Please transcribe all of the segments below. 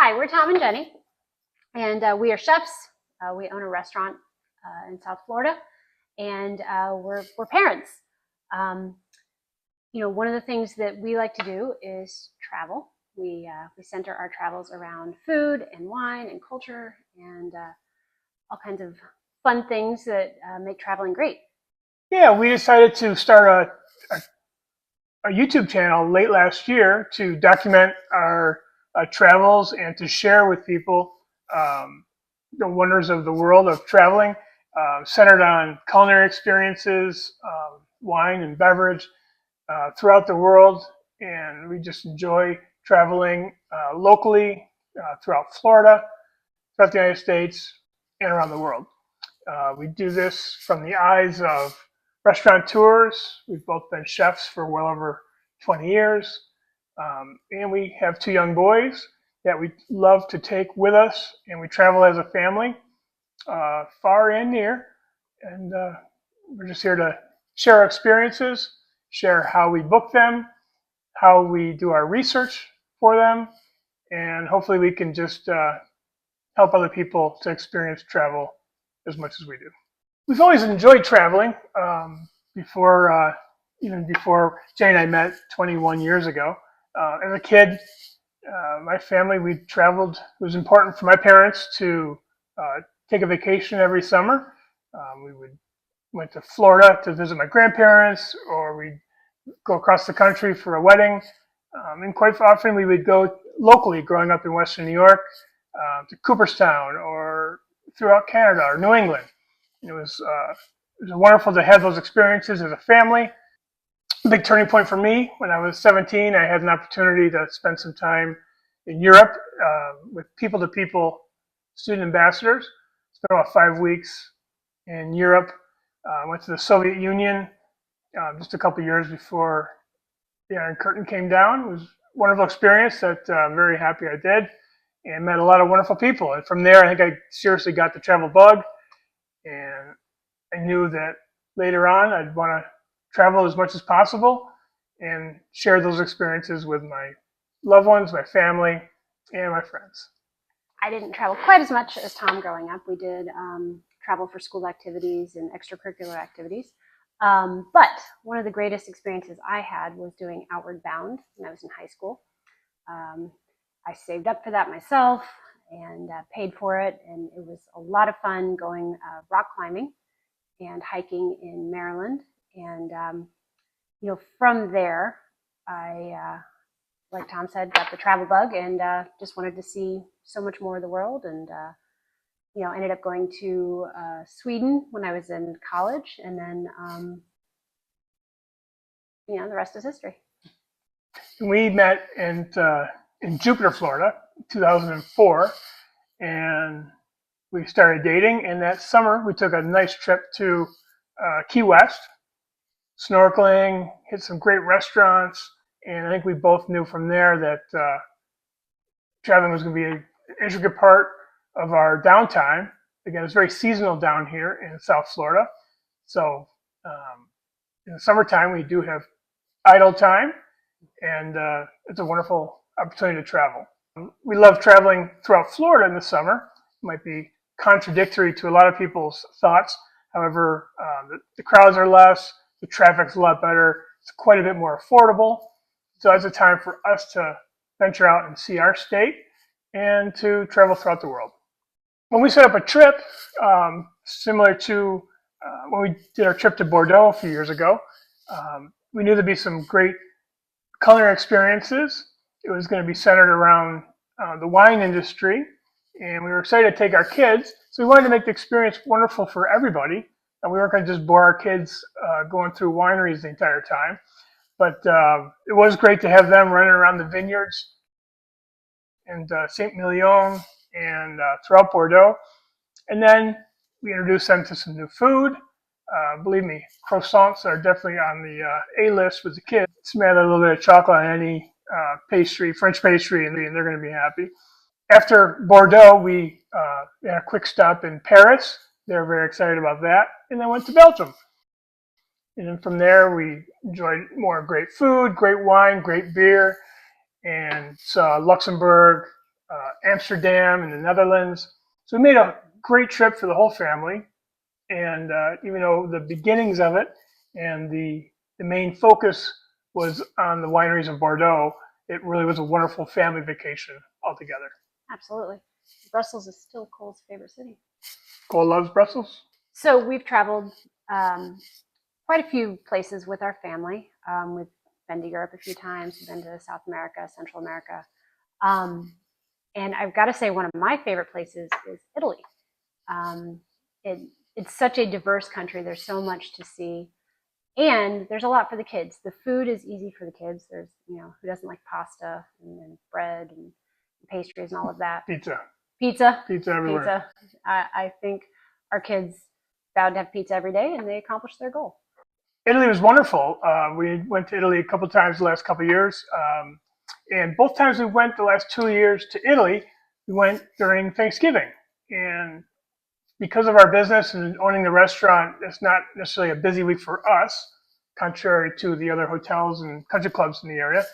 Hi, we're Tom and Jenny, and we are chefs. We own a restaurant in South Florida, and we're parents. Um, One of the things that we like to do is travel. We center our travels around food and wine and culture and all kinds of fun things that make traveling great. Yeah, we decided to start a YouTube channel late last year to document our travels and to share with people um, the wonders of the world of traveling, centered on culinary experiences, wine and beverage throughout the world. And we just enjoy traveling locally throughout Florida, throughout the United States, and around the world. We do this from the eyes of restaurateurs. We've both been chefs for well over 20 years. And we have two young boys that we love to take with us, and we travel as a family, far and near. And we're just here to share our experiences, share how we book them, how we do our research for them, and hopefully we can just help other people to experience travel as much as we do. We've always enjoyed traveling. Before even before Jay and I met 21 years ago. As a kid, my family, we traveled. It was important for my parents to take a vacation every summer. We went to Florida to visit my grandparents, or we'd go across the country for a wedding. And quite often we would go locally, growing up in Western New York, to Cooperstown or throughout Canada or New England. It was wonderful to have those experiences as a family. A big turning point for me when I was 17, I had an opportunity to spend some time in Europe with people-to-people student ambassadors. Spent about 5 weeks in Europe. Went to the Soviet Union just a couple years before the Iron Curtain came down. It was a wonderful experience that I'm very happy I did, and met a lot of wonderful people. And from there, I think I seriously got the travel bug, and I knew that later on I'd want to travel as much as possible and share those experiences with my loved ones, my family, and my friends. I didn't travel quite as much as Tom growing up. We did travel for school activities and extracurricular activities. But one of the greatest experiences I had was doing Outward Bound when I was in high school. I saved up for that myself and paid for it, and it was a lot of fun going rock climbing and hiking in Maryland. And from there, I like Tom said, got the travel bug and just wanted to see so much more of the world. And ended up going to Sweden when I was in college, and then the rest is history. We met in Jupiter, Florida, 2004, and we started dating. And that summer, we took a nice trip to Key West, snorkeling, hit some great restaurants, and I think we both knew from there that traveling was going to be an intricate part of our downtime. Again, it's very seasonal down here in South Florida, so in the summertime we do have idle time, and it's a wonderful opportunity to travel. We love traveling throughout Florida in the summer. It might be contradictory to a lot of people's thoughts. However, the crowds are less, the traffic's a lot better, it's quite a bit more affordable. So it's a time for us to venture out and see our state and to travel throughout the world. When we set up a trip, similar to when we did our trip to Bordeaux a few years ago, we knew there'd be some great culinary experiences. It was going to be centered around the wine industry, and we were excited to take our kids. So we wanted to make the experience wonderful for everybody, and we weren't going to just bore our kids going through wineries the entire time. But it was great to have them running around the vineyards and Saint-Emilion and throughout Bordeaux. And then we introduced them to some new food. Believe me, croissants are definitely on the A-list with the kids. Smatter a little bit of chocolate on any pastry, French pastry, and they're going to be happy. After Bordeaux, we had a quick stop in Paris. They were very excited about that. And then went to Belgium. And then from there, we enjoyed more great food, great wine, great beer, and saw Luxembourg, Amsterdam in the Netherlands. So we made a great trip for the whole family. And even though the beginnings of it and the main focus was on the wineries of Bordeaux, it really was a wonderful family vacation altogether. Absolutely. Brussels is still Cole's favorite city. Cole loves Brussels. So we've traveled quite a few places with our family. We've been to Europe a few times. We've been to South America, Central America. Um, and I've got to say, one of my favorite places is Italy. Um, it, it's such a diverse country. There's so much to see. And there's a lot for the kids. The food is easy for the kids. There's, who doesn't like pasta and bread and pastries and all of that. Pizza. Pizza. Pizza everywhere. Pizza. I think our kids vowed to have pizza every day, and they accomplished their goal. Italy was wonderful. We went to Italy a couple of times the last couple of years. And both times we went the last 2 years to Italy, we went during Thanksgiving. And because of our business and owning the restaurant, it's not necessarily a busy week for us, contrary to the other hotels and country clubs in the area.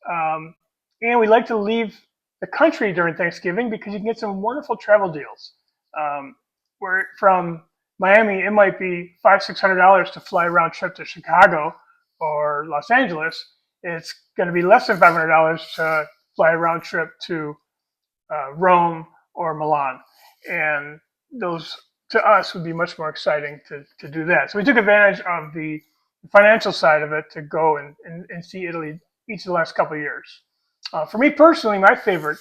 And we like to leave the country during Thanksgiving because you can get some wonderful travel deals. Where from Miami, it might be $500-600 to fly round trip to Chicago or Los Angeles. It's going to be less than $500 to fly a round trip to Rome or Milan, and those to us would be much more exciting to do that. So we took advantage of the financial side of it to go and see Italy each of the last couple of years. For me personally, my favorite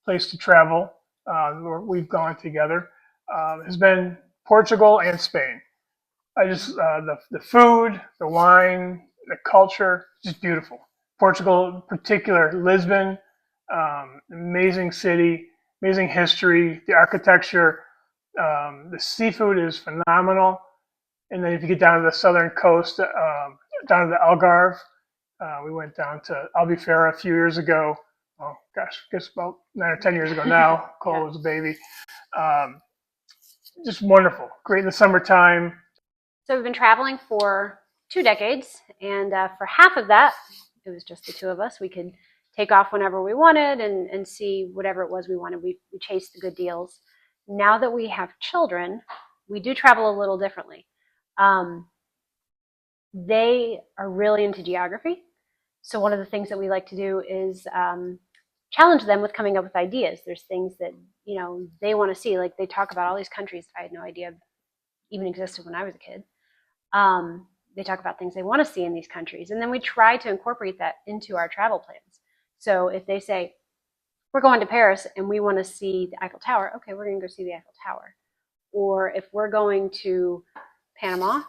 place to travel, where we've gone together, has been Portugal and Spain. I just the food, the wine, the culture, just beautiful. Portugal, in particular, Lisbon, amazing city, amazing history, the architecture, the seafood is phenomenal. And then if you get down to the southern coast, down to the Algarve, we went down to Albufeira a few years ago. Oh gosh, I guess about 9 or 10 years ago now. Cole Yeah. was a baby. Um, just wonderful, great in the summertime. So we've been traveling for 2 decades, and for half of that, it was just the two of us. We could take off whenever we wanted and see whatever it was we wanted. We chased the good deals. Now that we have children, we do travel a little differently. Um, they are really into geography. So one of the things that we like to do is challenge them with coming up with ideas. There's things that they want to see. Like they talk about all these countries I had no idea even existed when I was a kid. They talk about things they want to see in these countries, and then we try to incorporate that into our travel plans. So if they say we're going to Paris and we want to see the Eiffel Tower, okay, we're going to go see the Eiffel Tower. Or if we're going to Panama,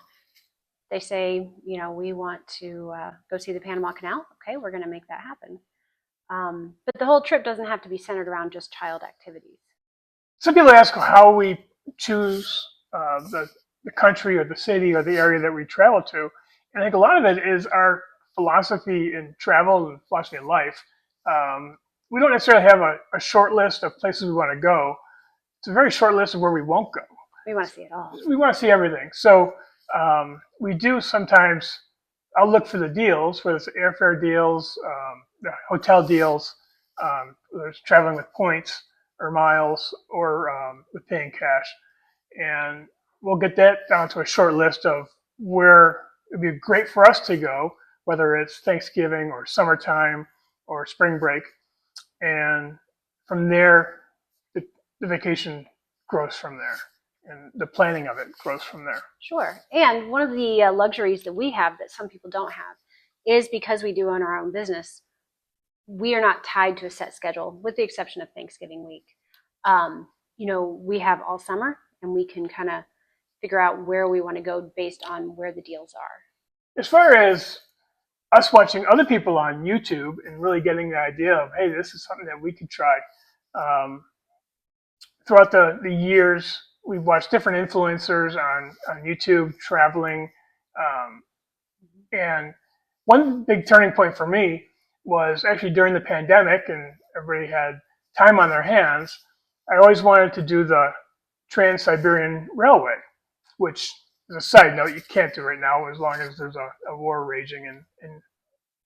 they say, we want to go see the Panama Canal. Okay, we're going to make that happen. But the whole trip doesn't have to be centered around just child activities. Some people ask how we choose the country or the city or the area that we travel to. And I think a lot of it is our philosophy in travel and philosophy in life. We don't necessarily have a short list of places we want to go. It's a very short list of where we won't go. We want to see it all. We want to see everything. So we do sometimes, I'll look for the deals, whether it's airfare deals, the hotel deals, whether it's traveling with points or miles or with paying cash. And we'll get that down to a short list of where it'd be great for us to go, whether it's Thanksgiving or summertime or spring break. And from there, the vacation grows from there. And the planning of it grows from there. Sure. And one of the luxuries that we have that some people don't have is because we do own our own business, we are not tied to a set schedule, with the exception of Thanksgiving week. We have all summer, and we can kind of figure out where we want to go based on where the deals are. As far as us watching other people on YouTube and really getting the idea of, hey, this is something that we could try. Throughout the years, we've watched different influencers on YouTube traveling. And one big turning point for me was actually during the pandemic, and everybody had time on their hands. I always wanted to do the Trans-Siberian Railway, which, as a side note, you can't do right now as long as there's a war raging in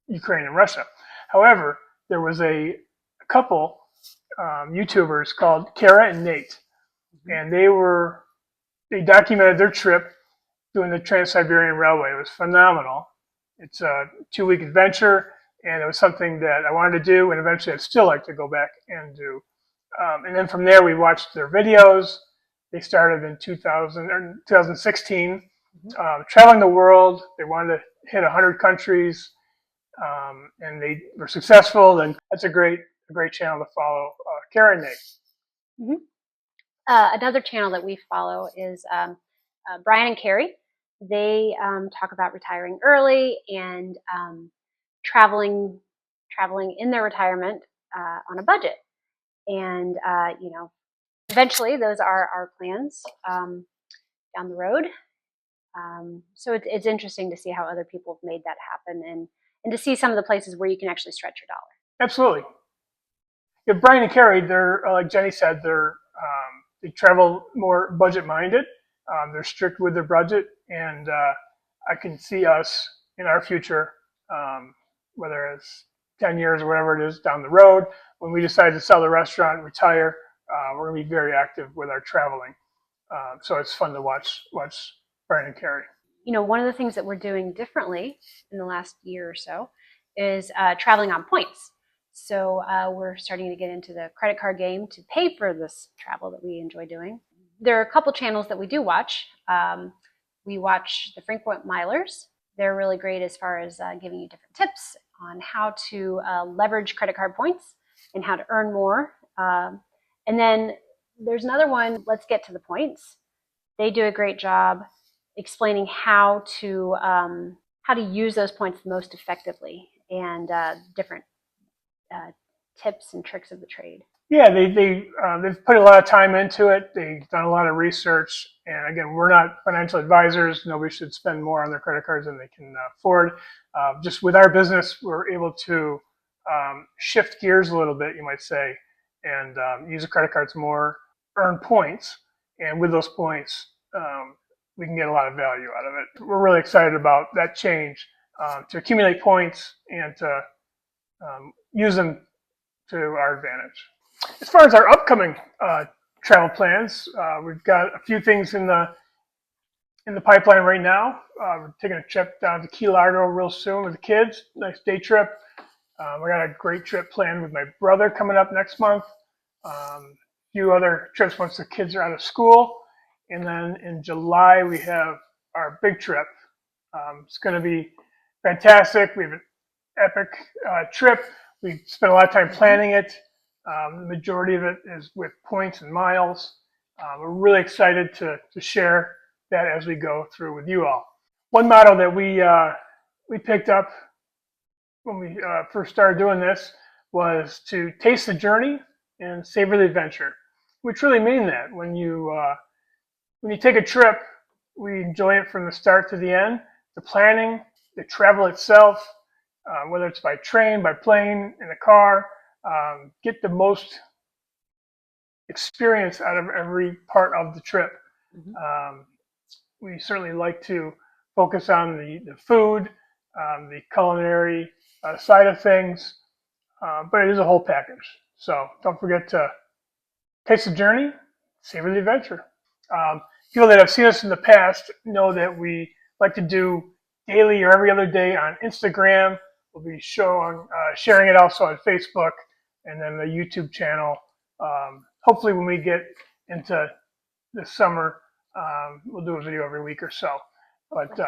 Ukraine and Russia. However, there was a couple YouTubers called Kara and Nate, and they documented their trip doing the Trans-Siberian Railway. It was phenomenal. It's a 2-week adventure, and it was something that I wanted to do, and eventually I'd still like to go back and do. And then from there, we watched their videos. They started in 2016, traveling the world. They wanted to hit 100 countries, and they were successful. And that's a great channel to follow. Karen Nate. Mm-hmm. Another channel that we follow is Brian and Carrie. They talk about retiring early and traveling in their retirement on a budget. And eventually those are our plans down the road. So it's interesting to see how other people have made that happen and to see some of the places where you can actually stretch your dollar. Absolutely. Yeah, Brian and Carrie, they're like Jenny said, they travel more budget minded. They're strict with their budget, and I can see us in our future, whether it's 10 years or whatever it is down the road, when we decide to sell the restaurant and retire, we're going to be very active with our traveling. So it's fun to watch Brian and Carrie. One of the things that we're doing differently in the last year or so is traveling on points. So we're starting to get into the credit card game to pay for this travel that we enjoy doing. There are a couple channels that we do watch. We watch the Frequent Milers. They're really great as far as giving you different tips on how to leverage credit card points and how to earn more. And then there's another one, Let's Get to the Points. They do a great job explaining how to use those points most effectively and different tips and tricks of the trade. Yeah, they've put a lot of time into it. They've done a lot of research, and again, we're not financial advisors. Nobody should spend more on their credit cards than they can afford. Just with our business, we're able to shift gears a little bit, you might say, and use the credit cards more, earn points, and with those points, we can get a lot of value out of it. We're really excited about that change to accumulate points and to use them to our advantage. As far as our upcoming travel plans, we've got a few things in the pipeline right now. We're taking a trip down to Key Largo real soon with the kids. Nice day trip. We got a great trip planned with my brother coming up next month. A few other trips once the kids are out of school. And then in July, we have our big trip. It's going to be fantastic. We have an epic trip. We spent a lot of time planning it. The majority of it is with points and miles. We're really excited to share that as we go through with you all. One motto that we picked up when we first started doing this was to taste the journey and savor the adventure. We truly mean that. When you take a trip, we enjoy it from the start to the end. The planning, the travel itself, whether it's by train, by plane, in a car, get the most experience out of every part of the trip. Mm-hmm. We certainly like to focus on the food, the culinary side of things, but it is a whole package. So don't forget to taste the journey, savor the adventure. People that have seen us in the past know that we like to do daily or every other day on Instagram. We'll be sharing it also on Facebook and then the YouTube channel. Hopefully when we get into the summer, we'll do a video every week or so. But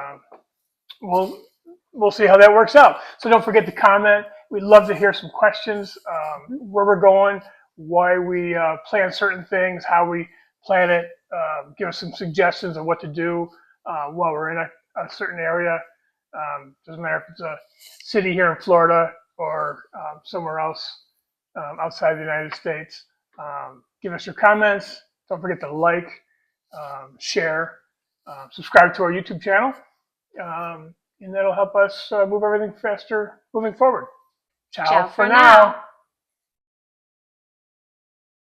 we'll see how that works out. So don't forget to comment. We'd love to hear some questions, where we're going, why we plan certain things, how we plan it. Give us some suggestions of what to do while we're in a certain area. Doesn't matter if it's a city here in Florida or somewhere else outside the United States. Give us your comments. Don't forget to like, share, subscribe to our YouTube channel, and that'll help us move everything faster moving forward. Ciao for now.